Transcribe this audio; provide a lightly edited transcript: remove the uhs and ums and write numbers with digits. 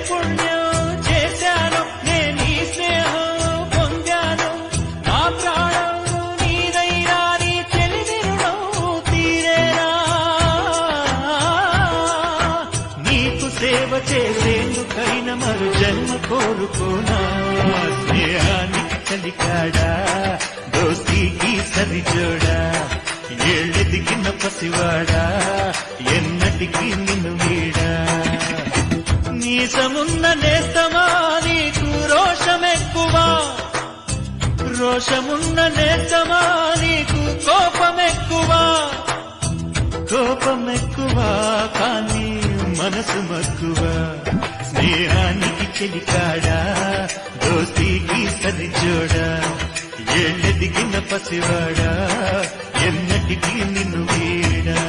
పుణ్యం చేశాను నేను ఈ స్నేహం పొందాను నా ప్రాణం నీదైనా నీ చెలిమి రుణం తీరేనా నీకు సేవ చేసేందుకైన మరు జన్మ కోరుకోనా స్నేహానికి చలికాడా దోస్తీకి సరిజోడా ఏళ్ళెదిగిన పసివాడా ఎన్నటికీ నిన్ను వీడా నీసమున్న నేస్తమా నీకు రోషమెక్కువా రోషమున్న నేస్తమా నీకు కోపమెక్కువా కోపమెక్కువా కానీ మనసు మక్కువా స్నేహానికి చెలికాడా దోస్తీకి సరిజోడా ఏళ్ళెదిగిన పసివాడా ఎన్నటికీ నిన్ను వీడా